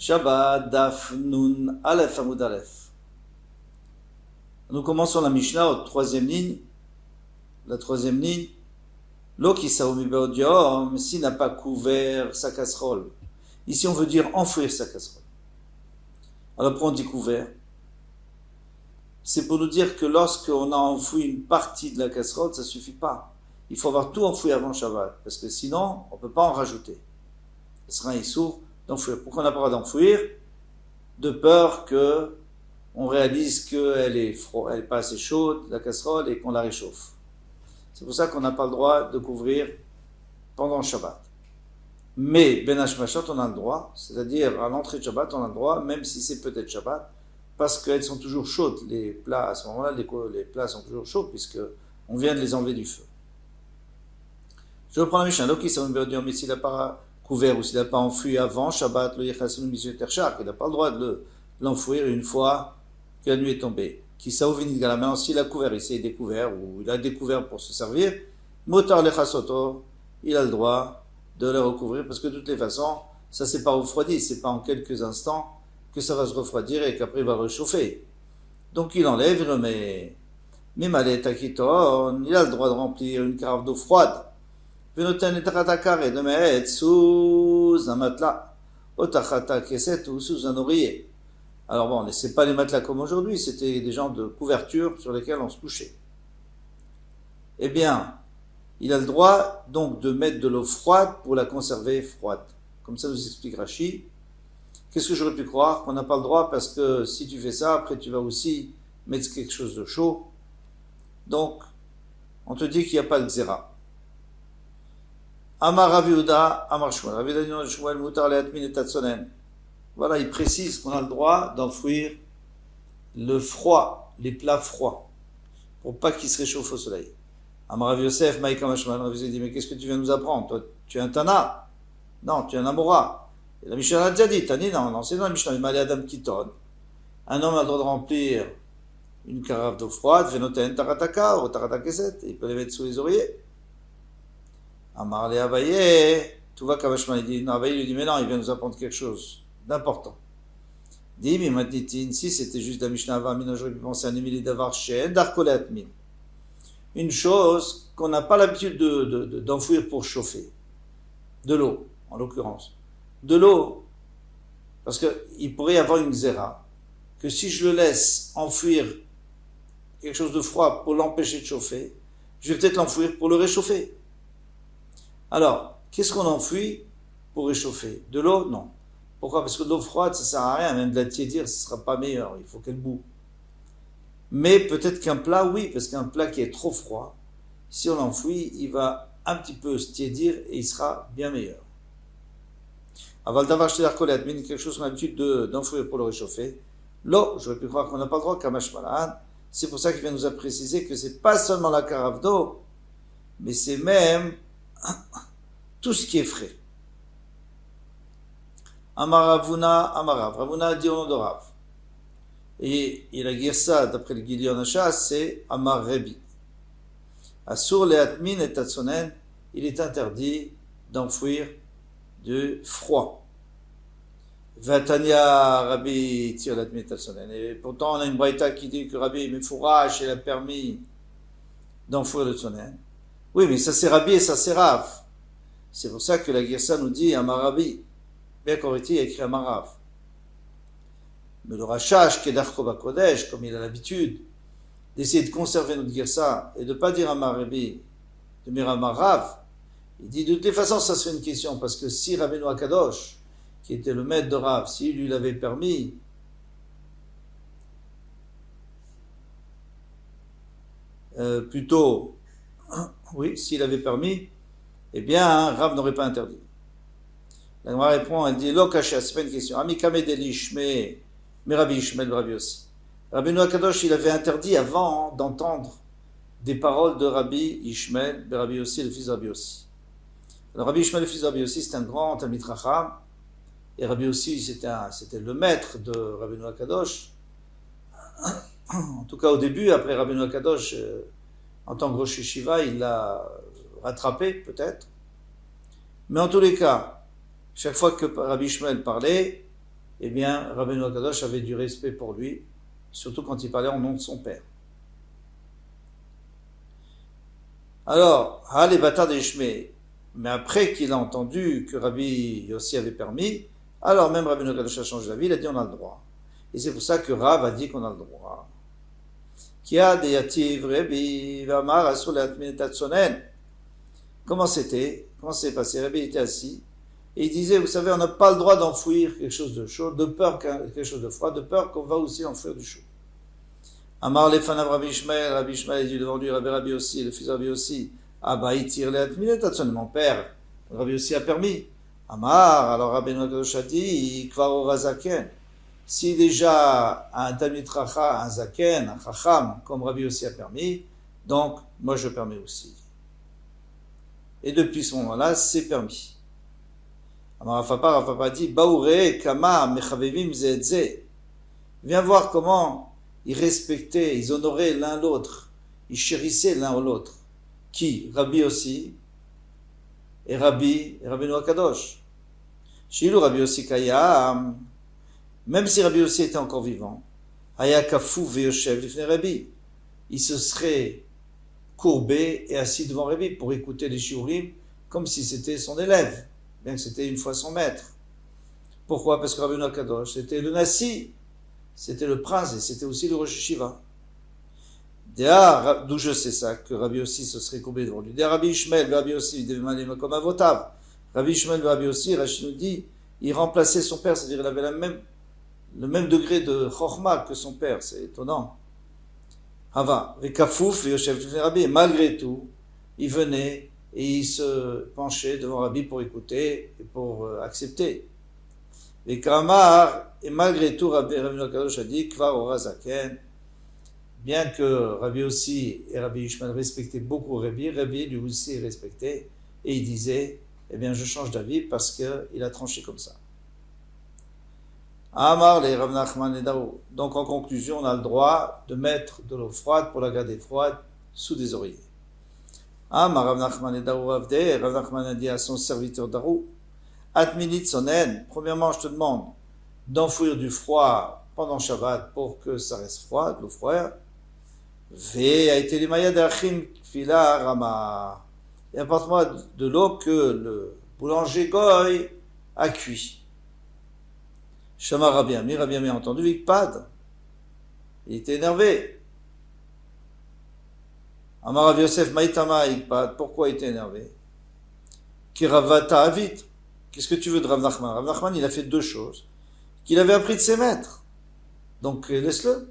Shabbat, Daf, Nun, Aleph, Amud Aleph. Nous commençons la Mishnah au troisième ligne. La troisième ligne. L'eau qui s'aoumi beodiom, s'il n'a pas couvert sa casserole. Ici, on veut dire enfouir sa casserole. Alors, pourquoi on dit couvert? C'est pour nous dire que lorsqu'on a enfoui une partie de la casserole, ça ne suffit pas. Il faut avoir tout enfoui avant Shabbat, parce que sinon, on ne peut pas en rajouter. Ce sera un issour d'enfouir. Pourquoi on n'a pas le droit d'enfouir? De peur que on réalise qu'elle est pas assez chaude, la casserole, et qu'on la réchauffe. C'est pour ça qu'on n'a pas le droit de couvrir pendant le Shabbat. Mais Ben Hashmashat, on a le droit, c'est-à-dire à l'entrée de Shabbat, on a le droit, même si c'est peut-être Shabbat, parce qu'elles sont toujours chaudes. Les plats, à ce moment-là, les plats sont toujours chauds, puisque on vient de les enlever du feu. Je reprends la Mishnah. Donc, mais s'il n'a pas couvert ou s'il n'a pas enfoui avant Shabbat, il n'a pas le droit de l'enfouir une fois que la nuit est tombée. Qui s'aouvrit la main, s'il a couvert, il s'est découvert, ou il a découvert pour se servir, motar lechasoto, il a le droit de le recouvrir, parce que de toutes les façons, ça c'est pas refroidi, c'est pas en quelques instants que ça va se refroidir et qu'après il va réchauffer. Donc il enlève, il remet. Mimalet akiton, il a le droit de remplir une carafe d'eau froide. Venoten et taratakar et de mettre sous un matelas, otachata keset ou sous un oreiller. Alors bon, c'est pas les matelas comme aujourd'hui, c'était des genres de couvertures sur lesquelles on se couchait. Eh bien, il a le droit donc de mettre de l'eau froide pour la conserver froide. Comme ça nous explique Rashi. Qu'est-ce que j'aurais pu croire? Qu'on n'a pas le droit parce que si tu fais ça, après tu vas aussi mettre quelque chose de chaud. Donc, on te dit qu'il n'y a pas de xéra. Amar Rav Yehuda, Amar Shmuel. Rav Yehuda dit Shmuel mutar le'atmin et tatzonen. Voilà, il précise qu'on a le droit d'enfouir le froid, les plats froids, pour pas qu'ils se réchauffent au soleil. Amar Rav Yosef, Maïka Mashmal, Rav Yosef dit, mais qu'est-ce que tu viens nous apprendre? Toi, tu es un Tana? Non, tu es un Amora. Et la Mishnah a déjà dit, Tani, non, c'est dans la Mishnah, il m'a dit Adam Kiton. Un homme a le droit de remplir une carafe d'eau froide, Venoten Tarataka, ou Taratakeset, il peut les mettre sous les oreillers. Amar le Abaye, tout va Kavashman, il dit, non, Abaye lui dit, mais non, il vient nous apprendre quelque chose d'important. Dit, mais maintenant, si c'était juste la Mishnah Avamin, j'aurais pu penser à un Émile Davar Shen, Darkolet Atmin. Une chose qu'on n'a pas l'habitude d'enfouir pour chauffer. De l'eau, en l'occurrence. De l'eau, parce qu'il pourrait y avoir une xéra, que si je le laisse enfouir quelque chose de froid pour l'empêcher de chauffer, je vais peut-être l'enfouir pour le réchauffer. Alors, qu'est-ce qu'on enfouit pour réchauffer? De l'eau? Non. Pourquoi? Parce que de l'eau froide, ça sert à rien, même de la tiédir, ce sera pas meilleur, il faut qu'elle boue. Mais peut-être qu'un plat, oui, parce qu'un plat qui est trop froid, si on l'enfouit, il va un petit peu se tiédir et il sera bien meilleur. Aval d'avoir acheté l'arcolet, quelque chose qu'on a l'habitude d'enfouir pour le réchauffer. L'eau, j'aurais pu croire qu'on n'a pas le droit, Kamash Malan. C'est pour ça qu'il vient nous a précisé que c'est pas seulement la carafe d'eau, mais c'est même tout ce qui est frais. Amaravuna, Amarav. Ravuna dit au nom de Rav. Et il a dit ça, d'après le Gilion Hachas, c'est Amar Rebi. Asur le atmin et tatsonen, il est interdit d'enfouir du froid. Vatania Rabbi tire l'atmin et tatsonen. Et pourtant, on a une braïta qui dit que Rabbi Mefourash, il a permis d'enfouir le tsonen. Oui, mais ça c'est Rabbi et ça c'est Rav. C'est pour ça que la Girsa nous dit Amar Rabbi. Bien qu'en réalité, il a écrit Amarav. Mais le Rachash, Kedarko Bakodesh, comme il a l'habitude d'essayer de conserver notre Girsa et de ne pas dire Amar Rabbi, de dire Amarav, il dit de toutes les façons, ça serait une question, parce que si Rabbeinu Akadosh, qui était le maître de Rav, s'il lui l'avait permis, plutôt, oui, s'il avait permis, eh bien, Rav n'aurait pas interdit. La Gemara répond, elle dit, Lokacha, c'est pas une question. Amikame delish, mais Rabbi Ishmael, Rabbi aussi. Rabbeinu Akadosh, il avait interdit avant d'entendre des paroles de Rabbi Ishmael, Rabbi aussi, le fils de Rabbi aussi. Alors, Rabbi Ishmael, le fils de Rabbi aussi, c'était un grand Talmid Chacham, et Rabbi aussi, c'était le maître de Rabbeinu Akadosh. En tout cas, au début, après Rabbeinu Akadosh, en tant que Rosh Yeshiva, il l'a rattrapé, peut-être. Mais en tous les cas, chaque fois que Rabbi Ishmael parlait, eh bien, Rabbeinu Akadosh avait du respect pour lui, surtout quand il parlait en nom de son père. Alors, les bâtards d'Ishmé, mais après qu'il a entendu que Rabbi Yossi avait permis, alors même Rabbeinu Akadosh a changé d'avis, il a dit on a le droit. Et c'est pour ça que Rav a dit qu'on a le droit. Kia de yativ Rabbi Vamar asul atmin tatsonen. Comment c'était? Comment s'est passé? Rabbi était assis et il disait, vous savez, on n'a pas le droit d'enfouir quelque chose de chaud, de peur quelque chose de froid, de peur qu'on va aussi enfouir du chaud. Amar lefanav Rabbi Ishmael a dit devant lui, Rabbi aussi, le fils de Rabbi aussi, bah il tire les atmin tatsonen, mon père, Rabbi aussi a permis. Amar, alors Rabbi Nakadosh a dit, kvar orazaken. Si déjà un Talmid Racha, un Zaken, un Chacham, comme Rabbi aussi a permis, donc moi je permets aussi. Et depuis ce moment-là, c'est permis. Alors Rafapa dit, Baoure, Kama, Mechavevim, Zedze. Viens voir comment ils respectaient, ils honoraient l'un l'autre, ils chérissaient l'un l'autre. Qui? Rabbi aussi, et Rabbi Noah Kadosh. Shilou Rabbi aussi Kayam. Même si Rabbi aussi était encore vivant, Hayakafu ve'yoshev lifnei Rabbi, il se serait courbé et assis devant Rabbi pour écouter les shiurim comme si c'était son élève, bien que c'était une fois son maître. Pourquoi? Parce que Rabbi Noah Kadosh, c'était le Nassi, c'était le prince et c'était aussi le Rosh Yeshiva. D'où je sais ça, que Rabbi aussi se serait courbé devant lui. Rabbi Ishmael, Rabbi aussi, il devait m'aller comme avotav. Rabbi Ishmael, Rabbi aussi, Rachid nous dit, il remplaçait son père, c'est-à-dire il avait le même degré de chokhma que son père, c'est étonnant. Hava, vekafouf, yoshev Rabbi, malgré tout, il venait et il se penchait devant Rabbi pour écouter et pour accepter. Vekamar, et malgré tout, Rabbi Nakadosh a dit, kvar orazaken, bien que Rabbi aussi et Rabbi Ishmael respectaient beaucoup Rabbi lui aussi respectait, et il disait, eh bien je change d'avis parce qu'il a tranché comme ça. Amar les Rav Nachman et Daou. Donc en conclusion, on a le droit de mettre de l'eau froide pour la garder froide sous des oreillers. Amar Rav Nachman et Daou Rav Nachman a dit à son serviteur Daou, Atminit sonen, premièrement je te demande d'enfouir du froid pendant Shabbat pour que ça reste froid, de l'eau froide. Ve a été les mayas d'Achim Fila Rama. Et apporte-moi de l'eau que le boulanger Goy a cuit. Shama Rabbi Ami a entendu Vikpad. Il était énervé. Amar Rav Yosef Maïtama Vikpad. Pourquoi il était énervé? Kiravata Avit. Qu'est-ce que tu veux de Rav Nachman? Rav Nachman, il a fait deux choses qu'il avait appris de ses maîtres. Donc laisse-le.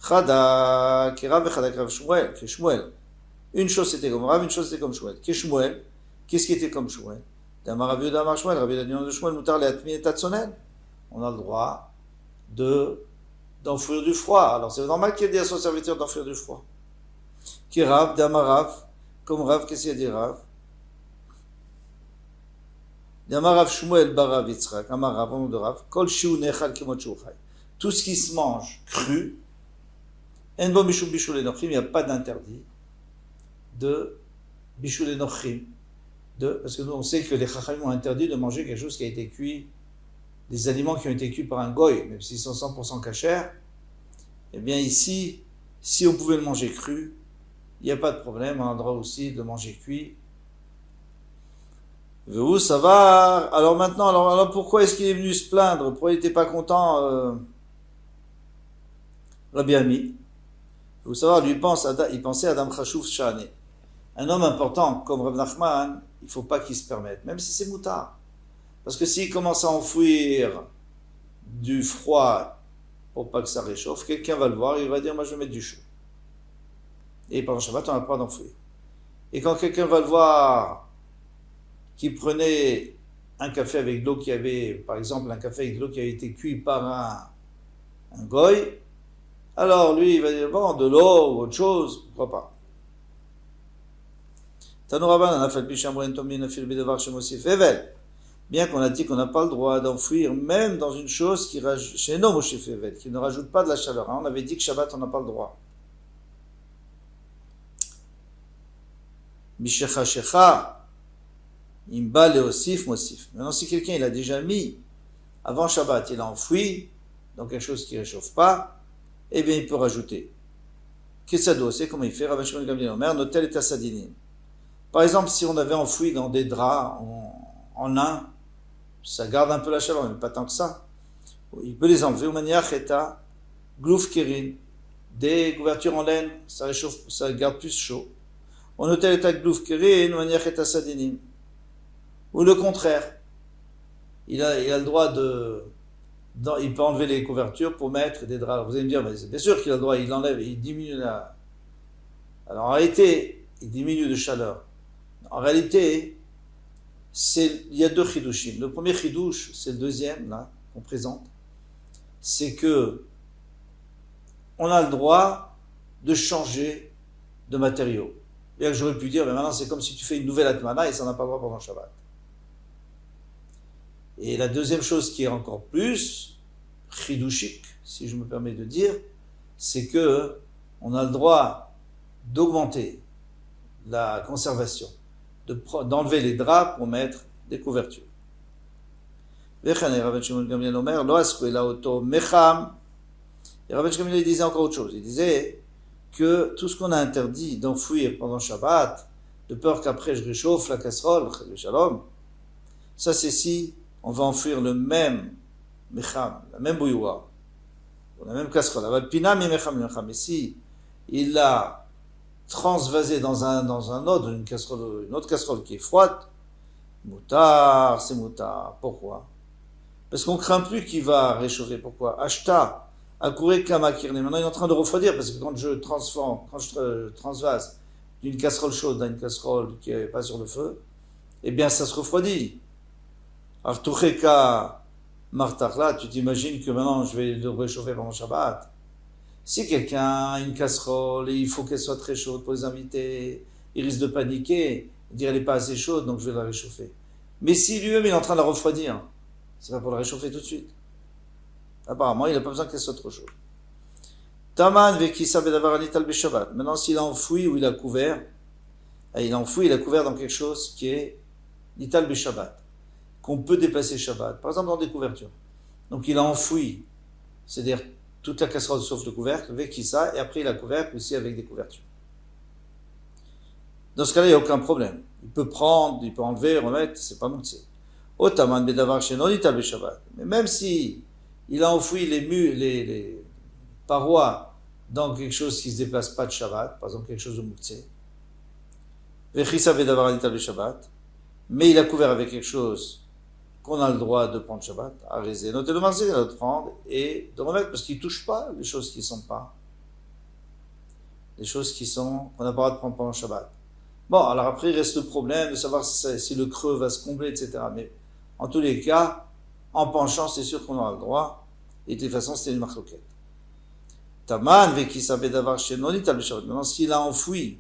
Chada Kirav et Chada Kirav Shmuel. Shmuel. Une chose c'était comme Rav, une chose c'était comme Shmuel. Shmuel. Qu'est-ce qui était comme Shmuel? Damar Rav Yehuda Amar Shmuel. Rav Yehuda de Shmuel Mutar le Atmi et Tatsonen. On a le droit d'enfouir du froid. Alors c'est normal qu'il ait dit à son serviteur d'enfouir du froid. Qui Rav, Damarav, comme Rav, qu'est-ce qu'il a dit Rav? Damarav Shmuel Barav Yitzchak, Amarav, on de Rav, Kol Shiu Nechal Kimot Shuchai. Tout ce qui se mange cru, Enbo Mishum Bishul Enochim, il n'y a pas d'interdit de Bishul Enochim. Parce que nous on sait que les Chachamim ont interdit de manger quelque chose qui a été cuit, des aliments qui ont été cuits par un goy, même s'ils sont 100% cachers, eh bien ici, si on pouvait le manger cru, il n'y a pas de problème, on a le droit aussi de manger cuit. Vous, ça va. Alors maintenant, alors pourquoi est-ce qu'il est venu se plaindre? Pourquoi il n'était pas content, Rabbi Ami? Vous savez, lui il pensait à Adam Chashouf Shane. Un homme important comme Rav Nachman, il ne faut pas qu'il se permette, même si c'est moutard. Parce que s'il commence à enfouir du froid pour pas que ça réchauffe, quelqu'un va le voir et il va dire, moi je vais mettre du chaud. Et pendant Shabbat, on n'a pas d'enfouir. Et quand quelqu'un va le voir qui prenait un café avec de l'eau qui avait, par exemple, un café avec de l'eau qui avait été cuit par un goy, alors lui, il va dire, bon, de l'eau ou autre chose, pourquoi pas. Bien qu'on a dit qu'on n'a pas le droit d'enfouir, même dans une chose qui ne rajoute pas de la chaleur. On avait dit que Shabbat, on n'a pas le droit. Mishecha shecha, imba leosif mosif. Maintenant, si quelqu'un il a déjà mis avant Shabbat, il a enfoui dans quelque chose qui ne réchauffe pas, eh bien il peut rajouter. Kessado, c'est comment il fait, Rabbi Shimon Gamliel Omer, Notel et Tasadinim. Par exemple, si on avait enfoui dans des draps en lin, ça garde un peu la chaleur, mais pas tant que ça. Il peut les enlever, ou manière cheta, glouf kerin, des couvertures en laine, ça réchauffe, ça garde plus chaud. On notait l'état glouf kerin, ou manière cheta sadinim. Ou le contraire. Il a le droit il peut enlever les couvertures pour mettre des draps. Vous allez me dire, mais c'est bien sûr qu'il a le droit, il enlève, il diminue la. Alors en réalité, il diminue de chaleur. En réalité, il y a deux chidushim. Le premier chidush, c'est le deuxième, là, qu'on présente. C'est que on a le droit de changer de matériaux. Et que j'aurais pu dire, mais maintenant c'est comme si tu fais une nouvelle atmana et ça n'a pas le droit pendant Shabbat. Et la deuxième chose qui est encore plus chidushik, si je me permets de dire, c'est que on a le droit d'augmenter la conservation, d'enlever les draps pour mettre des couvertures. Et Rabbi Shimon Gamliel disait encore autre chose. Il disait que tout ce qu'on a interdit d'enfouir pendant Shabbat, de peur qu'après je réchauffe la casserole, shalom, ça c'est si on va enfouir le même mecham, la même bouilloire, la même casserole. Mais si il l'a transvasé dans un autre, une autre casserole qui est froide, moutard, c'est moutard. Pourquoi? Parce qu'on craint plus qu'il va réchauffer. Pourquoi? Ashta, akure kamakirne. Maintenant, il est en train de refroidir, parce que quand je transvase d'une casserole chaude à une casserole qui n'est pas sur le feu, eh bien, ça se refroidit. Artucheka martachla, tu t'imagines que maintenant, je vais le réchauffer pendant Shabbat. Si quelqu'un a une casserole et il faut qu'elle soit très chaude pour les invités, il risque de paniquer, dire elle n'est pas assez chaude, donc je vais la réchauffer. Mais si lui-même il est en train de la refroidir, c'est pas pour la réchauffer tout de suite. Apparemment, il n'a pas besoin qu'elle soit trop chaude. Taman vekisa bedavar anital beshabbat. Maintenant, s'il a enfoui ou il a couvert, il a enfoui, il a couvert dans quelque chose qui est nital beshabbat, qu'on peut déplacer Shabbat. Par exemple, dans des couvertures. Donc, il a enfoui, c'est-à-dire toute la casserole sauf le couvercle, vekisa, et après il a couvert aussi avec des couvertures. Dans ce cas-là, il n'y a aucun problème. Il peut prendre, il peut enlever, remettre, c'est pas moutse. Otaman bedavar sheno nital beshabbat. Mais même si il a enfoui les parois dans quelque chose qui ne se déplace pas de Shabbat, par exemple quelque chose de mouktsé, vechisa bedavar anital beshabbat, mais il a couvert avec quelque chose qu'on a le droit de prendre Shabbat, à réser, noter le marzi, de prendre et de remettre, parce qu'il ne touche pas les choses qui ne sont pas, les choses qu'on n'a pas le droit de prendre pendant Shabbat. Bon, alors après, il reste le problème de savoir si le creux va se combler, etc. Mais en tous les cas, en penchant, c'est sûr qu'on aura le droit, et de toute façon, c'était une marloquette. Taman, vekisa bedavar shenoni tal b'shabbat. Maintenant, s'il a enfoui,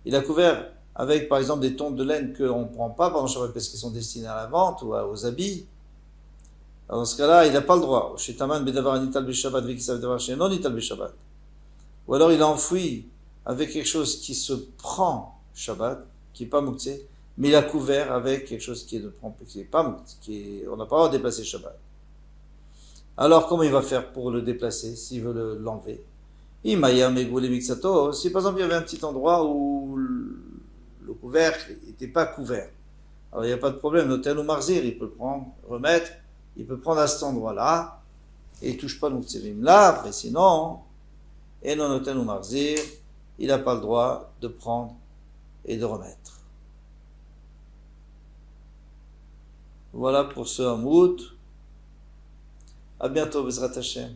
il a couvert avec, par exemple, des tontes de laine qu'on ne prend pas pendant Shabbat parce qu'ils sont destinés à la vente ou aux habits. Alors, dans ce cas-là, il n'a pas le droit. Chez Taman bedavar anital b'shabbat, vekisa bedavar shenoni tal b'shabbat. Ou alors, il a enfoui avec quelque chose qui se prend Shabbat, qui n'est pas mouktsé, mais il a couvert avec quelque chose qui n'est pas mouktsé, on n'a pas le droit de déplacer Shabbat. Alors, comment il va faire pour le déplacer, s'il veut l'enlever? Si par exemple il y avait un petit endroit où le couvercle n'était pas couvert, alors il n'y a pas de problème, l'hôtel ou marzir, il peut le prendre, remettre, il peut prendre à cet endroit-là, et il ne touche pas le mouktsevim là, mais sinon, et non hôtel ou marzir, il n'a pas le droit de prendre et de remettre. Voilà pour ce Hamoud. À bientôt, Bezrat Hashem.